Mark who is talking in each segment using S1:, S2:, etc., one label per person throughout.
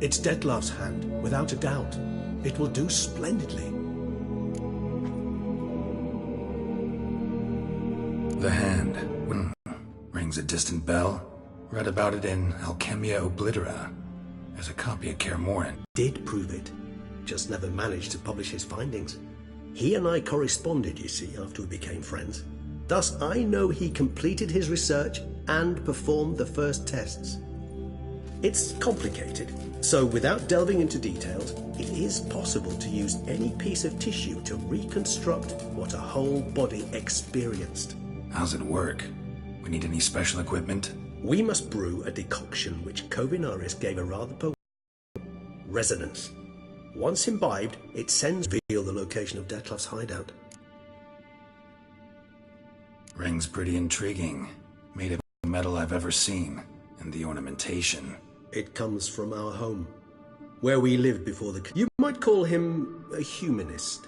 S1: It's Detlef's hand, without a doubt. It will do splendidly.
S2: The hand. Rings a distant bell. Read about it in Alchemia Oblitera. There's a copy of Kaer Morhen.
S1: Did prove it. Just never managed to publish his findings. He and I corresponded, you see, after we became friends. Thus, I know he completed his research and performed the first tests. It's complicated, so without delving into details, it is possible to use any piece of tissue to reconstruct what a whole body experienced.
S2: How's it work? We need any special equipment?
S1: We must brew a decoction which Kovinaris gave a rather resonance. Once imbibed, it sends reveal the location of Detlef's hideout.
S2: Ring's pretty intriguing. Made of metal I've ever seen. And the ornamentation.
S1: It comes from our home, where we lived before the... You might call him a humanist.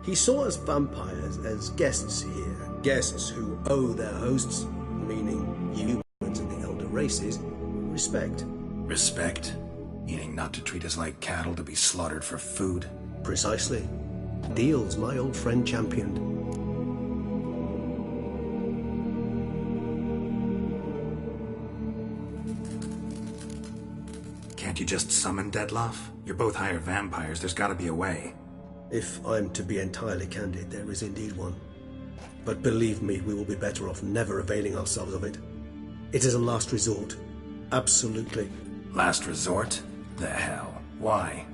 S1: He saw us vampires as guests here, guests who owe their hosts, meaning humans and the elder races, respect.
S2: Respect? Meaning not to treat us like cattle to be slaughtered for food?
S1: Precisely. Deals my old friend championed.
S2: Can't you just summon Detlef? You're both higher vampires, there's gotta be a way.
S1: If I'm to be entirely candid, there is indeed one. But believe me, we will be better off never availing ourselves of it. It is a last resort. Absolutely.
S2: Last resort? The hell? Why?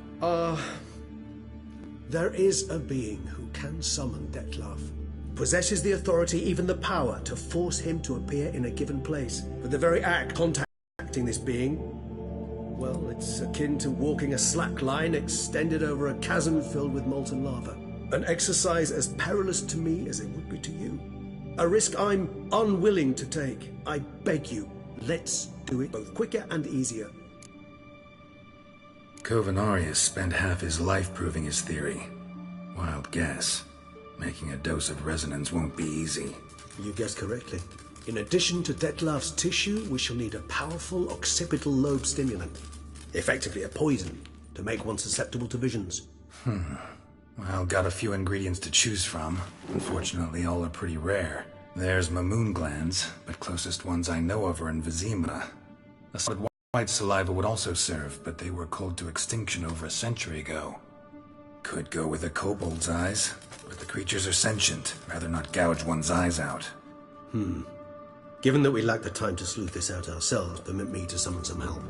S1: There is a being who can summon Detlef. Possesses the authority, even the power, to force him to appear in a given place. But the very act contacting this being, well, it's akin to walking a slack line extended over a chasm filled with molten lava. An exercise as perilous to me as it would be to you. A risk I'm unwilling to take. I beg you, let's do it both quicker and easier.
S2: Kovinaris spent half his life proving his theory. Wild guess. Making a dose of resonance won't be easy.
S1: You guessed correctly. In addition to Detlef's tissue, we shall need a powerful occipital lobe stimulant. Effectively a poison, to make one susceptible to visions.
S2: Well, got a few ingredients to choose from. Unfortunately, all are pretty rare. There's Mamoon glands, but closest ones I know of are in Vizima. A solid white saliva would also serve, but they were cold to extinction over a century ago. Could go with a kobold's eyes, but the creatures are sentient. Rather not gouge one's eyes out.
S1: Given that we lack the time to sleuth this out ourselves, permit me to summon some help.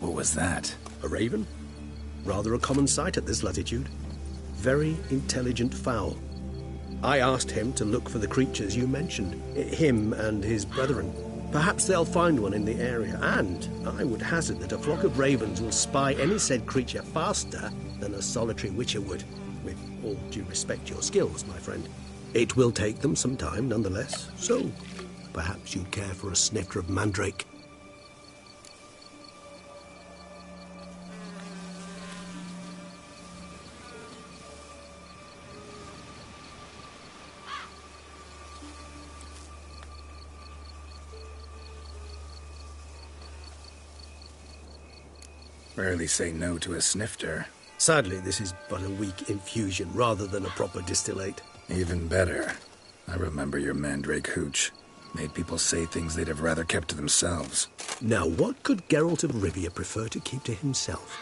S2: What was that?
S1: A raven? Rather a common sight at this latitude. Very intelligent fowl. I asked him to look for the creatures you mentioned, him and his brethren. Perhaps they'll find one in the area, and I would hazard that a flock of ravens will spy any said creature faster than a solitary witcher would. With all due respect to your skills, my friend. It will take them some time, nonetheless, so perhaps you'd care for a snifter of mandrake.
S2: Rarely say no to a snifter.
S1: Sadly, this is but a weak infusion rather than a proper distillate.
S2: Even better. I remember your mandrake hooch. Made people say things they'd have rather kept to themselves.
S1: Now, what could Geralt of Rivia prefer to keep to himself?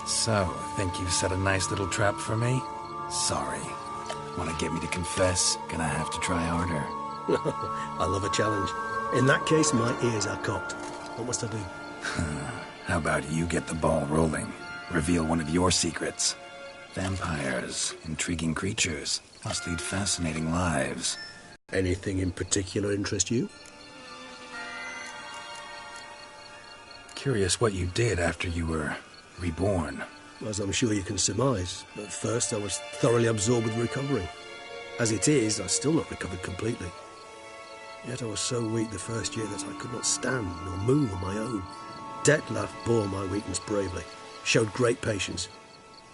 S2: So, think you've set a nice little trap for me? Sorry. Want to get me to confess? Gonna have to try harder.
S1: I love a challenge. In that case, my ears are cocked. What must I do?
S2: How about you get the ball rolling? Reveal one of your secrets. Vampires, intriguing creatures, must lead fascinating lives.
S1: Anything in particular interest you?
S2: Curious what you did after you were reborn.
S1: As I'm sure you can surmise, at first I was thoroughly absorbed with recovering. As it is, I've still not recovered completely. Yet I was so weak the first year that I could not stand nor move on my own. Detlef bore my weakness bravely, showed great patience.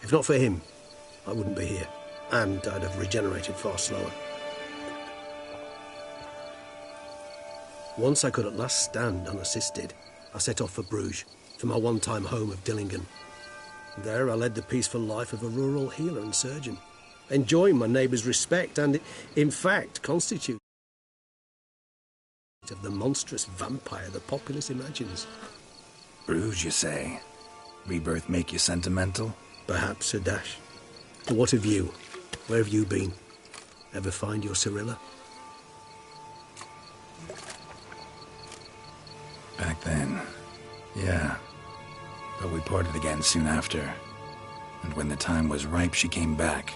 S1: If not for him, I wouldn't be here, and I'd have regenerated far slower. Once I could at last stand unassisted, I set off for Bruges, for my one-time home of Dillingen. There I led the peaceful life of a rural healer and surgeon, enjoying my neighbours' respect and, in fact, constituted of the monstrous vampire the populace imagines.
S2: Bruges, you say? Rebirth make you sentimental?
S1: Perhaps a dash. But what of you? Where have you been? Ever find your Cyrilla?
S2: Back then, yeah. But we parted again soon after. And when the time was ripe, she came back.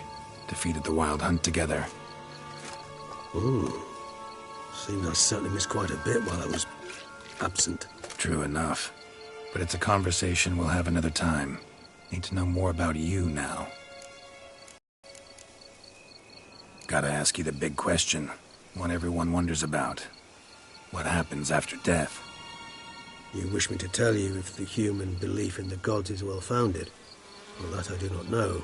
S2: Defeated the Wild Hunt together.
S1: Ooh. Seems I certainly missed quite a bit while I was absent.
S2: True enough. But it's a conversation we'll have another time. Need to know more about you now. Gotta ask you the big question. One everyone wonders about. What happens after death?
S1: You wish me to tell you if the human belief in the gods is well-founded? Well, that I do not know.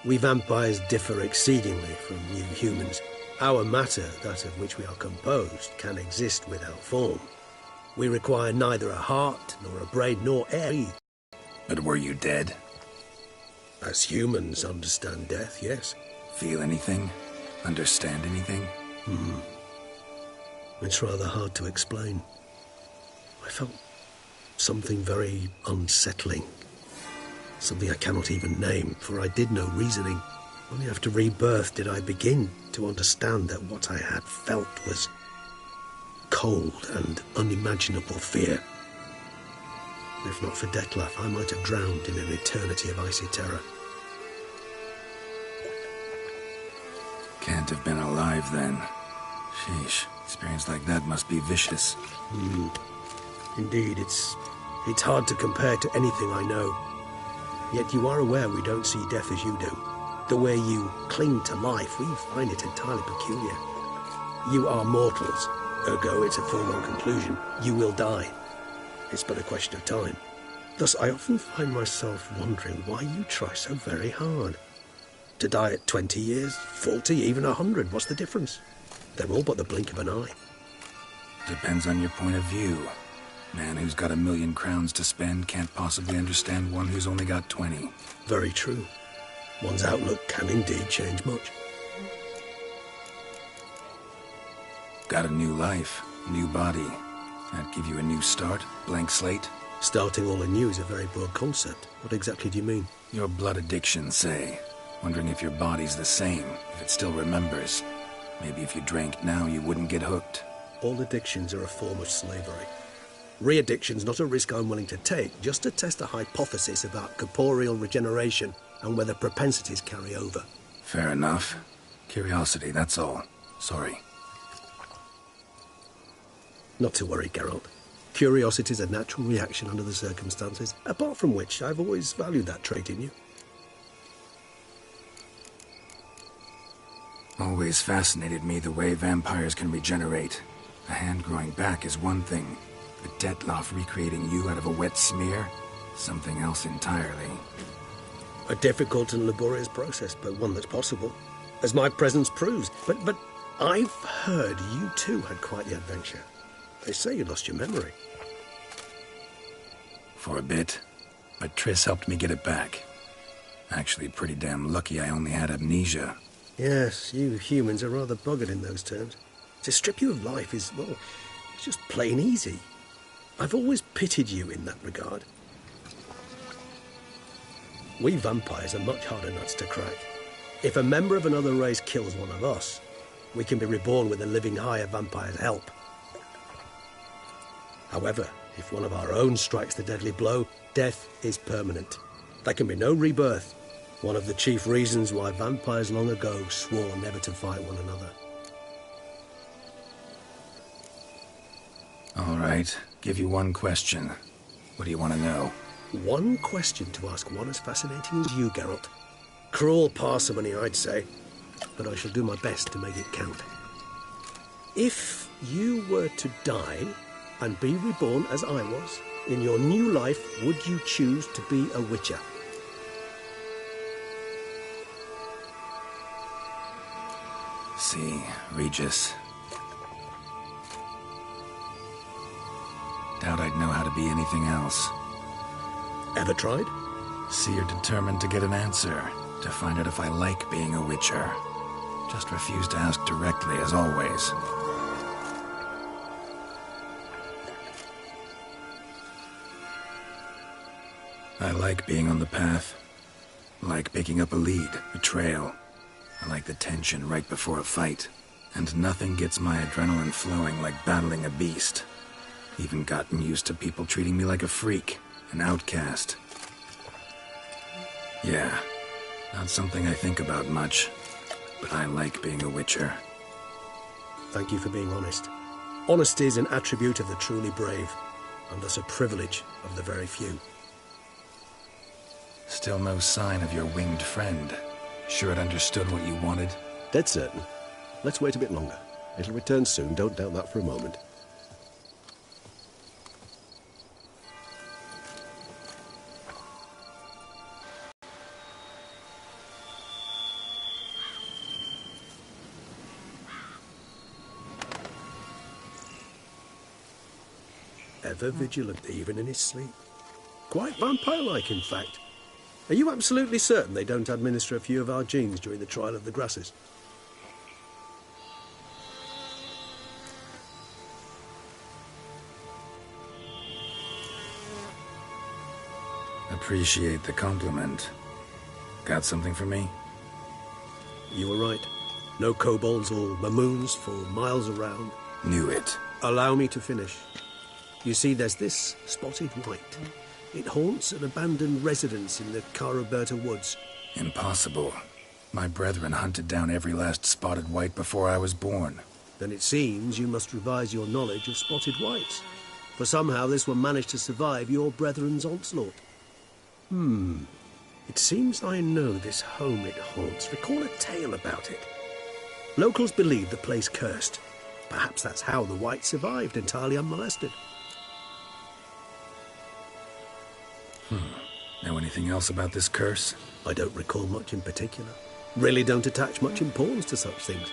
S1: We vampires differ exceedingly from you humans. Our matter, that of which we are composed, can exist without form. We require neither a heart, nor a brain, nor air.
S2: But were you dead?
S1: As humans understand death, yes.
S2: Feel anything? Understand anything?
S1: It's rather hard to explain. I felt something very unsettling. Something I cannot even name, for I did no reasoning. Only after rebirth did I begin to understand that what I had felt was cold and unimaginable fear. If not for Detlef, I might have drowned in an eternity of icy terror.
S2: Can't have been alive then. Sheesh, experience like that must be vicious.
S1: Indeed, it's hard to compare to anything I know. Yet you are aware we don't see death as you do. The way you cling to life, we find it entirely peculiar. You are mortals, ergo it's a foregone conclusion. You will die. It's but a question of time. Thus, I often find myself wondering why you try so very hard. To die at 20 years, 40, even 100, what's the difference? They're all but the blink of an eye.
S2: Depends on your point of view. Man who's got 1,000,000 crowns to spend can't possibly understand one who's only got 20.
S1: Very true. One's outlook can indeed change much.
S2: Got a new life, new body. That give you a new start, blank slate?
S1: Starting all anew is a very broad concept. What exactly do you mean?
S2: Your blood addiction, say. Wondering if your body's the same, if it still remembers. Maybe if you drank now, you wouldn't get hooked.
S1: All addictions are a form of slavery. Re-addiction's not a risk I'm willing to take, just to test a hypothesis about corporeal regeneration and whether propensities carry over.
S2: Fair enough. Curiosity, that's all. Sorry.
S1: Not to worry, Geralt. Curiosity's a natural reaction under the circumstances, apart from which I've always valued that trait in you.
S2: Always fascinated me the way vampires can regenerate. A hand growing back is one thing, but Detlef recreating you out of a wet smear? Something else entirely.
S1: A difficult and laborious process, but one that's possible, as my presence proves. But I've heard you too had quite the adventure. They say you lost your memory.
S2: For a bit, but Triss helped me get it back. Actually, pretty damn lucky I only had amnesia.
S1: Yes, you humans are rather buggered in those terms. To strip you of life is, well, it's just plain easy. I've always pitied you in that regard. We vampires are much harder nuts to crack. If a member of another race kills one of us, we can be reborn with a living higher vampire's help. However, if one of our own strikes the deadly blow, death is permanent. There can be no rebirth. One of the chief reasons why vampires long ago swore never to fight one another.
S2: All right, give you one question. What do you want to know?
S1: One question to ask one as fascinating as you, Geralt. Cruel parsimony, I'd say, but I shall do my best to make it count. If you were to die and be reborn as I was, in your new life, would you choose to be a Witcher?
S2: See, Regis. Doubt I'd know how to be anything else.
S1: Ever tried?
S2: See, you're determined to get an answer, to find out if I like being a Witcher. Just refuse to ask directly, as always. I like being on the path. I like picking up a lead, a trail. I like the tension right before a fight. And nothing gets my adrenaline flowing like battling a beast. Even gotten used to people treating me like a freak, an outcast. Yeah, not something I think about much, but I like being a Witcher.
S1: Thank you for being honest. Honesty is an attribute of the truly brave, and thus a privilege of the very few.
S2: Still no sign of your winged friend. Sure it understood what you wanted?
S1: Dead certain. Let's wait a bit longer. It'll return soon, don't doubt that for a moment. Ever vigilant, even in his sleep. Quite vampire-like, in fact. Are you absolutely certain they don't administer a few of our genes during the trial of the grasses?
S2: Appreciate the compliment. Got something for me?
S1: You were right. No kobolds or mamoons for miles around.
S2: Knew it.
S1: Allow me to finish. You see, there's this spotted white. It haunts an abandoned residence in the Caraberta woods.
S2: Impossible. My brethren hunted down every last spotted white before I was born.
S1: Then it seems you must revise your knowledge of spotted whites. For somehow this one managed to survive your brethren's onslaught. It seems I know this home it haunts. Recall a tale about it. Locals believe the place cursed. Perhaps that's how the whites survived entirely unmolested.
S2: Know anything else about this curse?
S1: I don't recall much in particular. Really don't attach much importance to such things.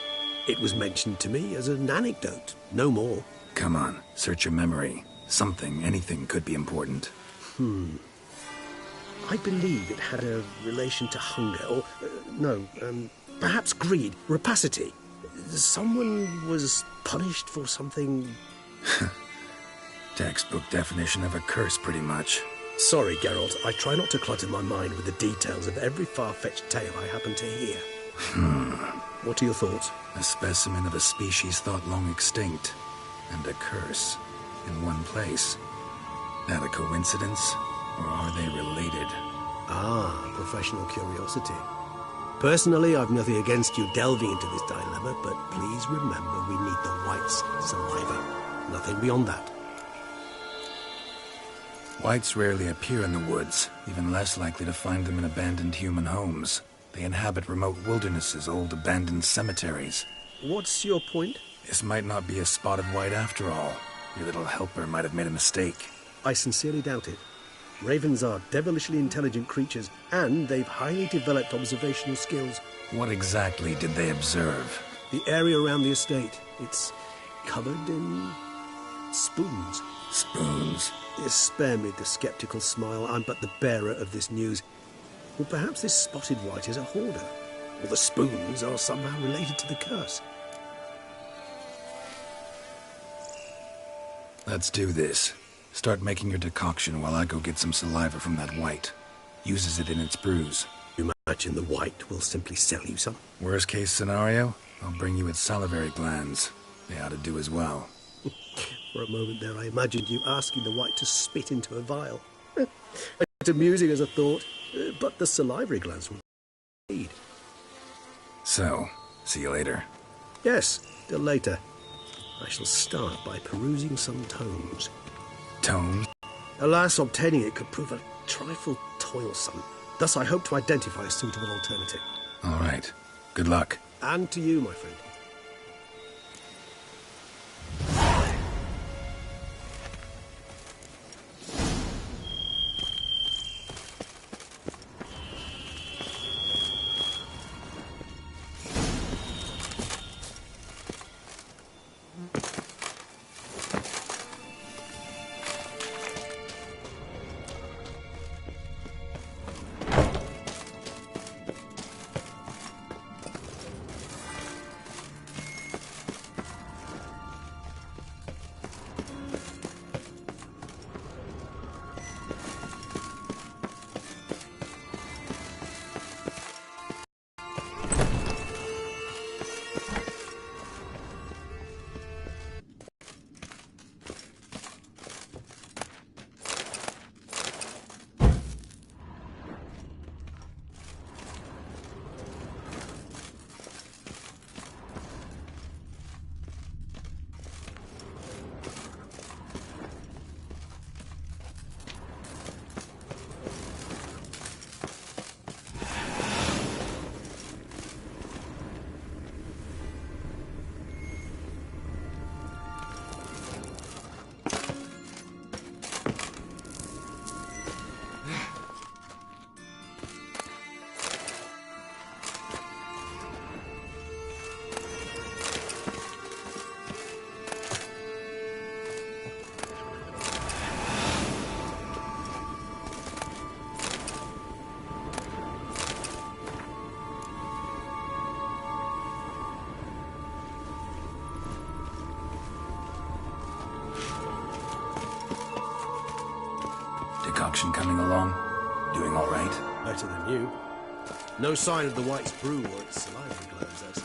S1: It was mentioned to me as an anecdote, no more.
S2: Come on, search your memory. Something, anything could be important.
S1: I believe it had a relation to hunger, or, perhaps greed, rapacity. Someone was punished for something...
S2: Textbook definition of a curse, pretty much.
S1: Sorry, Geralt, I try not to clutter my mind with the details of every far-fetched tale I happen to hear. What are your thoughts?
S2: A specimen of a species thought long extinct, and a curse in one place. That a coincidence, or are they related?
S1: Ah, professional curiosity. Personally, I've nothing against you delving into this dilemma, but please remember we need the whites' saliva. Nothing beyond that.
S2: Whites rarely appear in the woods, even less likely to find them in abandoned human homes. They inhabit remote wildernesses, old abandoned cemeteries.
S1: What's your point?
S2: This might not be a spotted white after all. Your little helper might have made a mistake.
S1: I sincerely doubt it. Ravens are devilishly intelligent creatures, and they've highly developed observational skills.
S2: What exactly did they observe?
S1: The area around the estate. It's covered in spoons.
S2: Spoons?
S1: Spare me the skeptical smile. I'm but the bearer of this news. Or perhaps this spotted white is a hoarder. Or the spoons are somehow related to the curse.
S2: Let's do this. Start making your decoction while I go get some saliva from that white. uses it in its brews.
S1: You imagine the White will simply sell you some?
S2: Worst case scenario, I'll bring you its salivary glands. They ought to do as well.
S1: For a moment there, I imagined you asking the White to spit into a vial. It's amusing as a thought, but the salivary glands would need.
S2: So, see you later.
S1: Yes, till later. I shall start by perusing some tomes.
S2: Tomes?
S1: Alas, obtaining it could prove a trifle toilsome. Thus I hope to identify a suitable alternative.
S2: All right. Good luck.
S1: And to you, my friend.
S2: Decoction coming along? Doing all right?
S1: Better than you. No sign of the White's brew or its salivary glands, I see.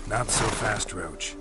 S2: Not so fast, Roach.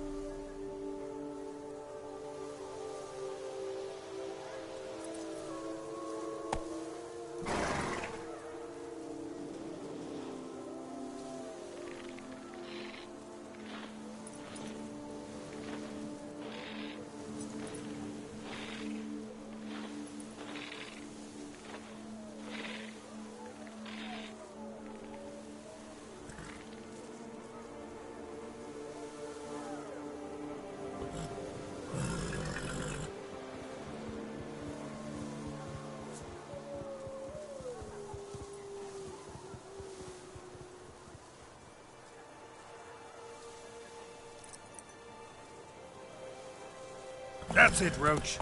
S2: That's it, Roach.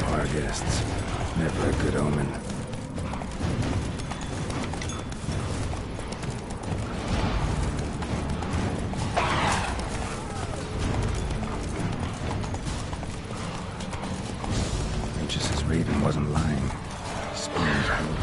S2: Our guests. Never a good omen. Raven wasn't lying. Spoon's hope.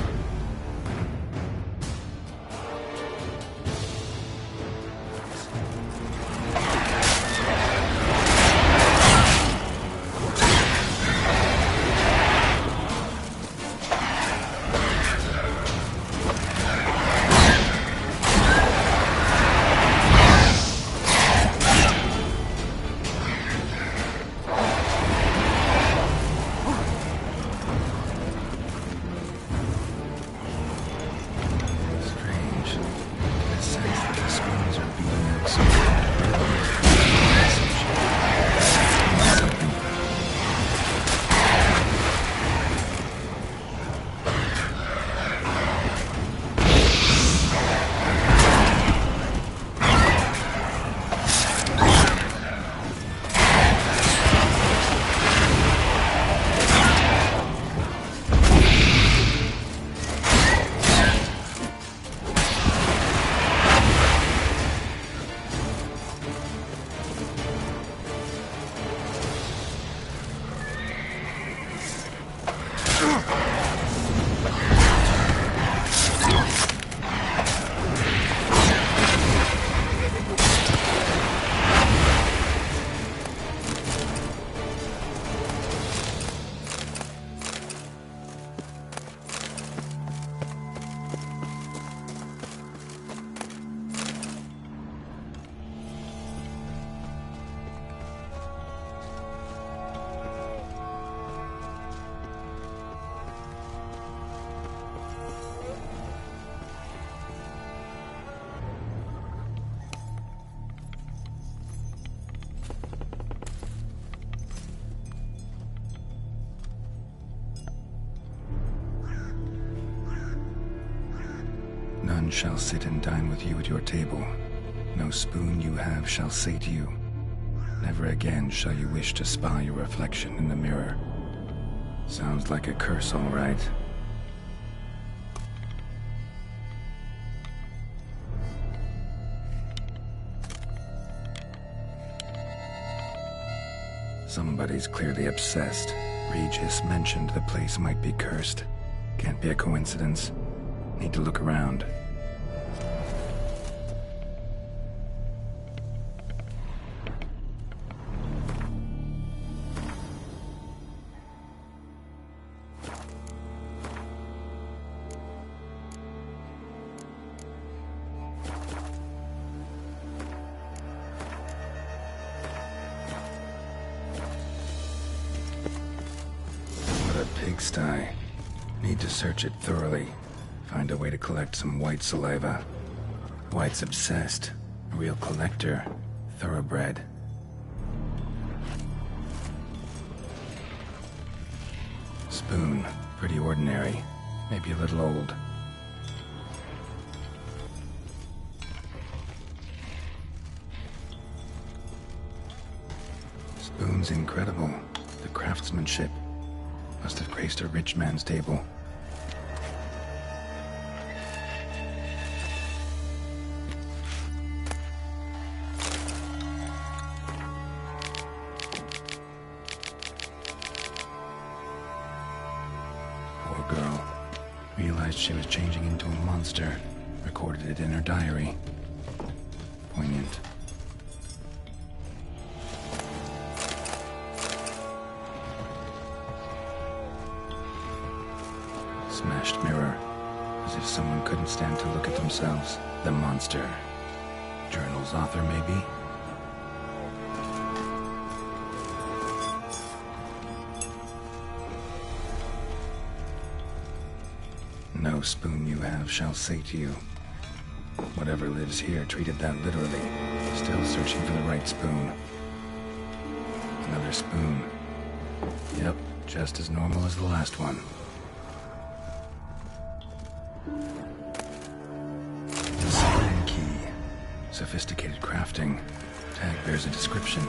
S2: None shall sit and dine with you at your table. No spoon you have shall say to you. Never again shall you wish to spy your reflection in the mirror. Sounds like a curse, all right. Somebody's clearly obsessed. Regis mentioned the place might be cursed. Can't be a coincidence. Need to look around. What a pigsty. Need to search it thoroughly. Find a way to collect some white saliva. White's obsessed. A real collector. Thoroughbred. Spoon. Pretty ordinary. Maybe a little old. Spoon's incredible. The craftsmanship. Must have graced a rich man's table. was changing into a monster. Recorded it in her diary. Poignant. Smashed mirror. As if someone couldn't stand to look at themselves. The monster. Journal's author, maybe? No spoon you have shall sate you. Whatever lives here treated that literally. Still searching for the right spoon. Another spoon. Yep, just as normal as the last one. The spoon key. Sophisticated crafting. Tag bears a description.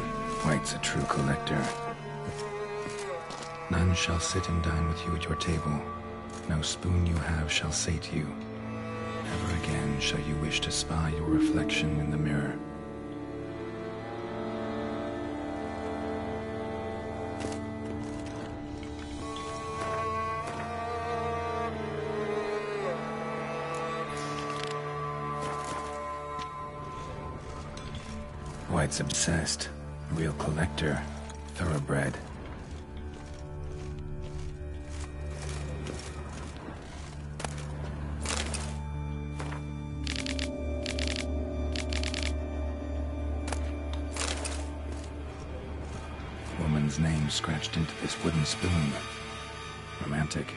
S2: White's a true collector. None shall sit and dine with you at your table. No spoon you have shall sate you. Never again shall you wish to spy your reflection in the mirror. White's obsessed. Real collector. Thoroughbred. Woman's name scratched into this wooden spoon. Romantic.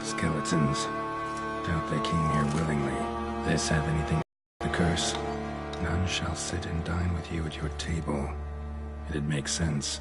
S2: Skeletons. Doubt they came here willingly. This have anything to the curse? None shall sit and dine with you at your table. It'd make sense.